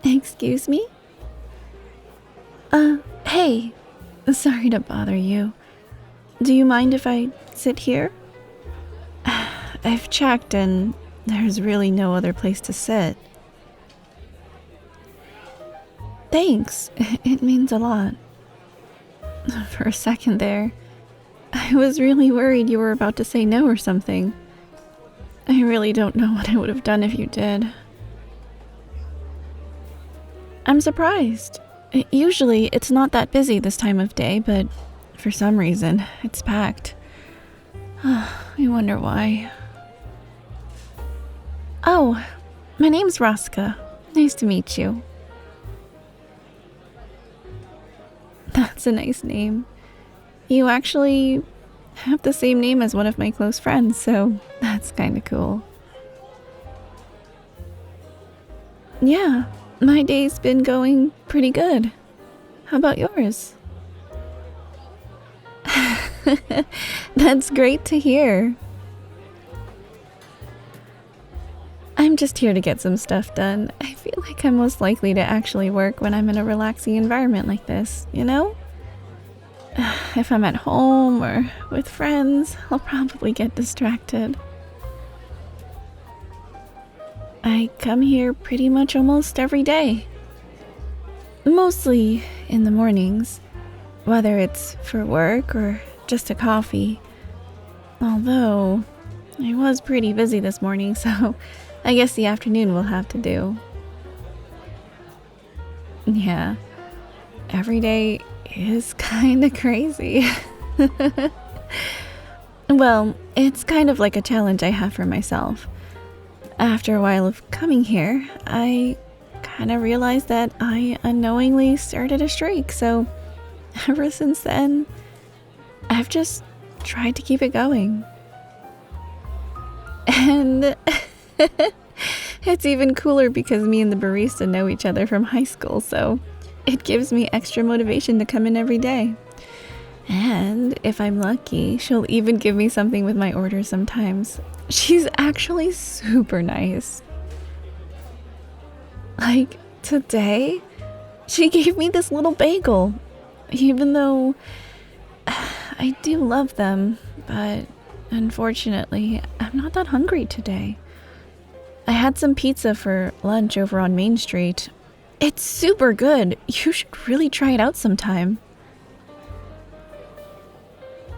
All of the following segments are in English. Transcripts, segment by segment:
Excuse me? Hey. Sorry to bother you. Do you mind if I sit here? I've checked and there's really no other place to sit. Thanks. It means a lot. For a second there, I was really worried you were about to say no or something. I really don't know what I would have done if you did. I'm surprised. Usually, it's not that busy this time of day, but for some reason, it's packed. I wonder why. Oh, my name's Roska. Nice to meet you. That's a nice name. You actually have the same name as one of my close friends, so that's kinda cool. Yeah, my day's been going pretty good. How about yours? That's great to hear. I'm just here to get some stuff done. I feel like I'm most likely to actually work when I'm in a relaxing environment like this, you know? If I'm at home or with friends, I'll probably get distracted. I come here pretty much almost every day. Mostly in the mornings, whether it's for work or just a coffee. Although, I was pretty busy this morning, so I guess the afternoon will have to do. Yeah, every day is kinda crazy. Well, it's kind of like a challenge I have for myself. After a while of coming here, I kinda realized that I unknowingly started a streak, so ever since then, I've just tried to keep it going. And it's even cooler because me and the barista know each other from high school, so it gives me extra motivation to come in every day. And if I'm lucky, she'll even give me something with my order sometimes. She's actually super nice. Like, today, she gave me this little bagel. Even though I do love them, but unfortunately, I'm not that hungry today. I had some pizza for lunch over on Main Street. It's super good. You should really try it out sometime.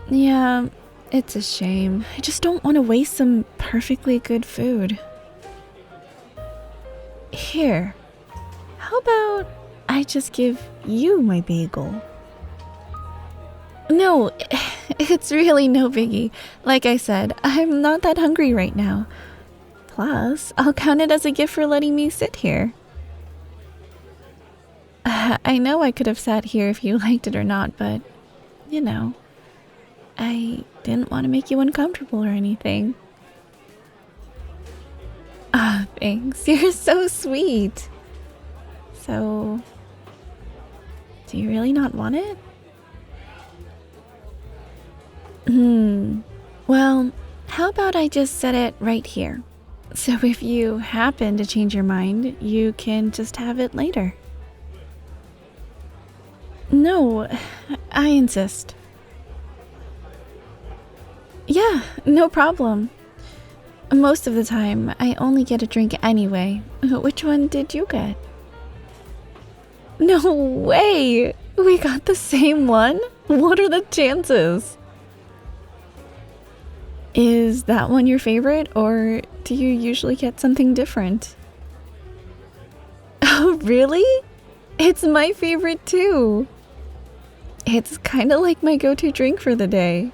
Yeah, it's a shame. I just don't want to waste some perfectly good food. Here, how about I just give you my bagel? No, it's really no biggie. Like I said, I'm not that hungry right now. Plus, I'll count it as a gift for letting me sit here. I know I could have sat here if you liked it or not, but, you know, I didn't want to make you uncomfortable or anything. Ah, thanks. You're so sweet. So, do you really not want it? Well, how about I just set it right here? So if you happen to change your mind, you can just have it later. No, I insist. Yeah, no problem. Most of the time, I only get a drink anyway. Which one did you get? No way! We got the same one? What are the chances? Is that one your favorite, or do you usually get something different? Oh, really? It's my favorite too. It's kind of like my go-to drink for the day.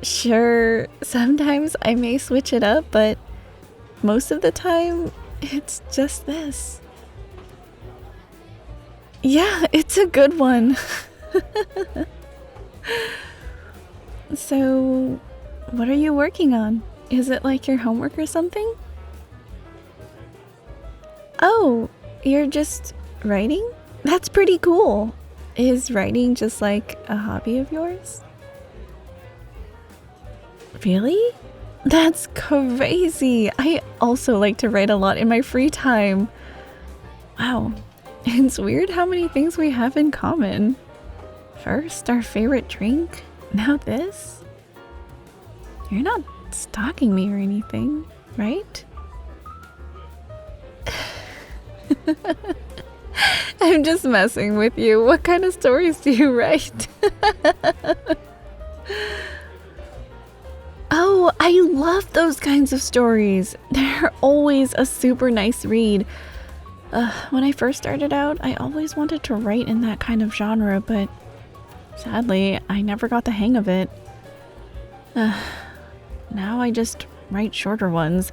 Sure, sometimes I may switch it up, but most of the time, it's just this. Yeah, it's a good one. So, what are you working on? Is it like your homework or something? Oh, you're just writing? That's pretty cool. Is writing just like a hobby of yours? Really? That's crazy. I also like to write a lot in my free time. Wow, it's weird how many things we have in common. First, our favorite drink, now this. You're not stalking me or anything, right? I'm just messing with you. What kind of stories do you write? Oh, I love those kinds of stories. They're always a super nice read. When I first started out, I always wanted to write in that kind of genre, but sadly, I never got the hang of it. Now I just write shorter ones.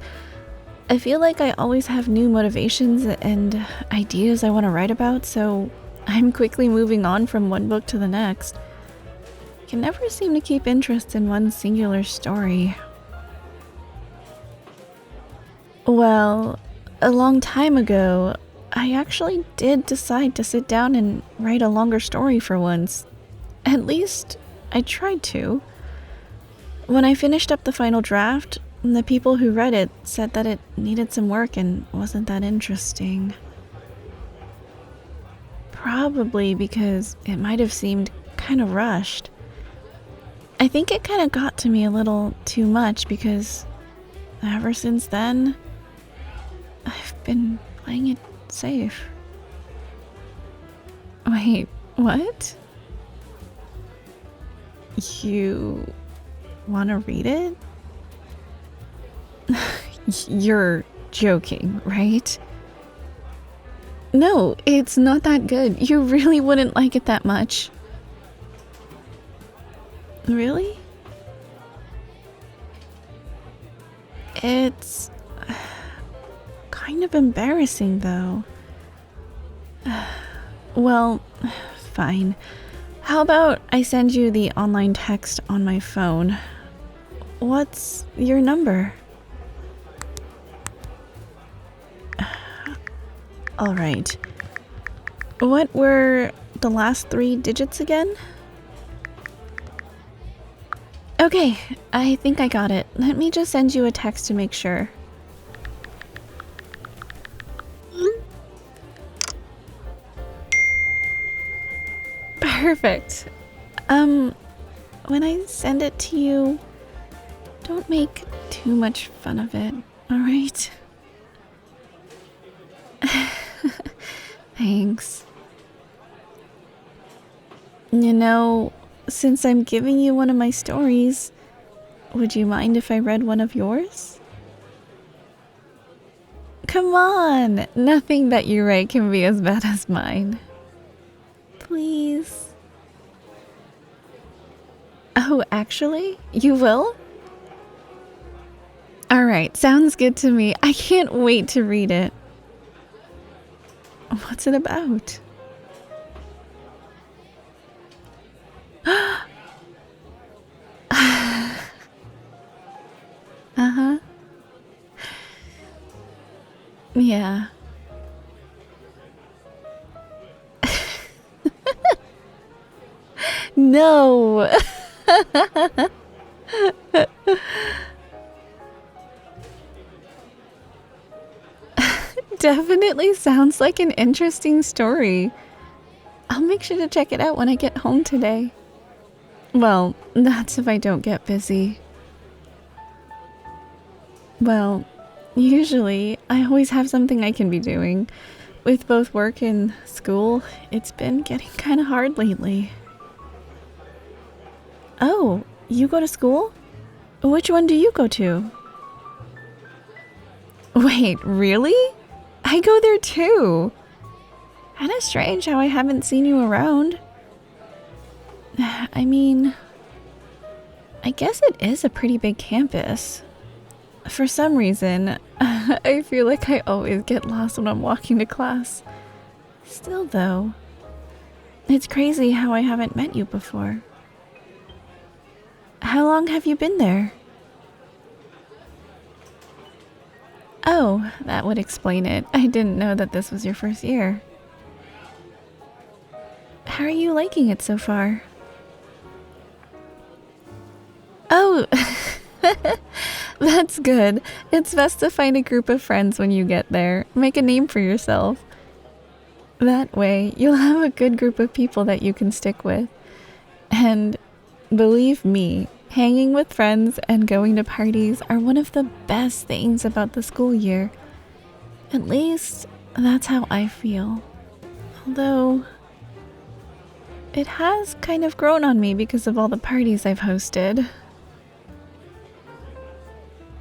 I feel like I always have new motivations and ideas I want to write about, so I'm quickly moving on from one book to the next. I can never seem to keep interest in one singular story. Well, a long time ago, I actually did decide to sit down and write a longer story for once. At least, I tried to. When I finished up the final draft, the people who read it said that it needed some work and wasn't that interesting. Probably because it might have seemed kind of rushed. I think it kind of got to me a little too much because ever since then, I've been playing it safe. Wait, what? You want to read it? You're joking, right? No, it's not that good. You really wouldn't like it that much. Really? It's kind of embarrassing, though. Well, fine. How about I send you the online text on my phone? What's your number? All right. What were the last 3 digits again? Okay, I think I got it. Let me just send you a text to make sure. Perfect. When I send it to you, don't make too much fun of it, alright? Thanks. You know, since I'm giving you one of my stories, would you mind if I read one of yours? Come on! Nothing that you write can be as bad as mine. Please. Oh, actually? You will? Alright, sounds good to me. I can't wait to read it. What's it about? Uh-huh. Yeah. No. Definitely sounds like an interesting story. I'll make sure to check it out when I get home today. Well, that's if I don't get busy. Well, usually I always have something I can be doing. With both work and school, it's been getting kind of hard lately. Oh, you go to school? Which one do you go to? Wait, really? I go there too. Kinda strange how I haven't seen you around. I mean, I guess it is a pretty big campus. For some reason, I feel like I always get lost when I'm walking to class. Still though, it's crazy how I haven't met you before. How long have you been there? Oh, that would explain it. I didn't know that this was your first year. How are you liking it so far? Oh, that's good. It's best to find a group of friends when you get there. Make a name for yourself. That way, you'll have a good group of people that you can stick with. And believe me, hanging with friends and going to parties are one of the best things about the school year. At least, that's how I feel. Although, it has kind of grown on me because of all the parties I've hosted.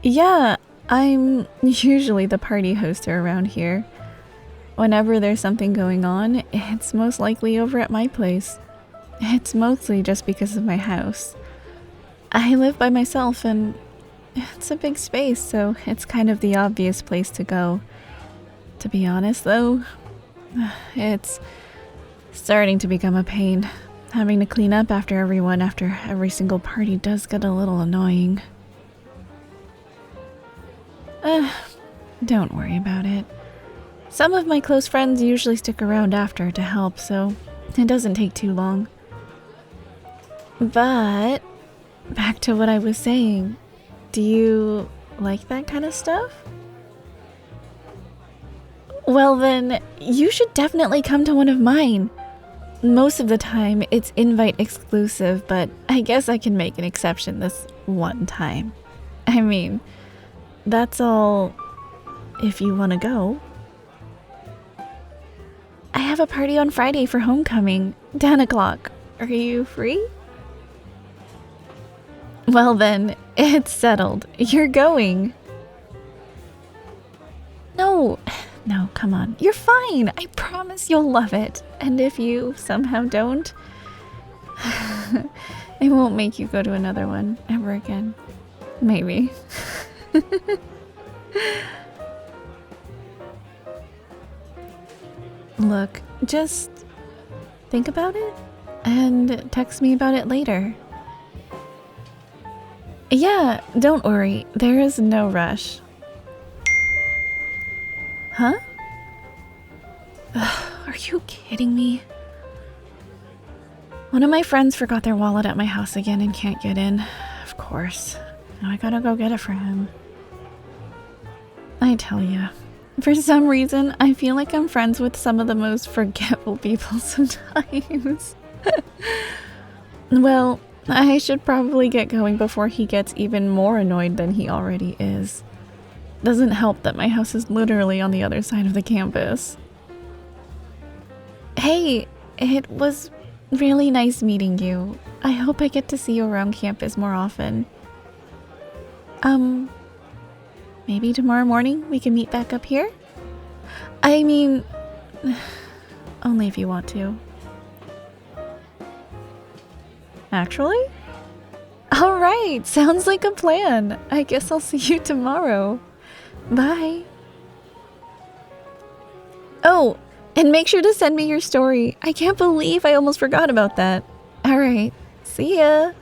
Yeah, I'm usually the party hoster around here. Whenever there's something going on, it's most likely over at my place. It's mostly just because of my house. I live by myself and it's a big space, so it's kind of the obvious place to go. To be honest though, it's starting to become a pain. Having to clean up after everyone after every single party does get a little annoying. Don't worry about it. Some of my close friends usually stick around after to help, so it doesn't take too long. But, back to what I was saying. Do you like that kind of stuff? Well then, you should definitely come to one of mine. Most of the time, it's invite exclusive, but I guess I can make an exception this one time. I mean, that's all if you want to go. I have a party on Friday for homecoming, 10 o'clock. Are you free? Well then, it's settled. You're going. No, come on. You're fine. I promise you'll love it. And if you somehow don't, I won't make you go to another one ever again. Maybe. Look, just think about it and text me about it later. Yeah, don't worry. There is no rush. Huh? Are you kidding me? One of my friends forgot their wallet at my house again and can't get in. Of course. Now I gotta go get it for him. I tell ya. For some reason, I feel like I'm friends with some of the most forgetful people sometimes. Well, I should probably get going before he gets even more annoyed than he already is. Doesn't help that my house is literally on the other side of the campus. Hey, it was really nice meeting you. I hope I get to see you around campus more often. Maybe tomorrow morning we can meet back up here? I mean, only if you want to. Actually? Alright, sounds like a plan. I guess I'll see you tomorrow. Bye. Oh, and make sure to send me your story. I can't believe I almost forgot about that. Alright, see ya.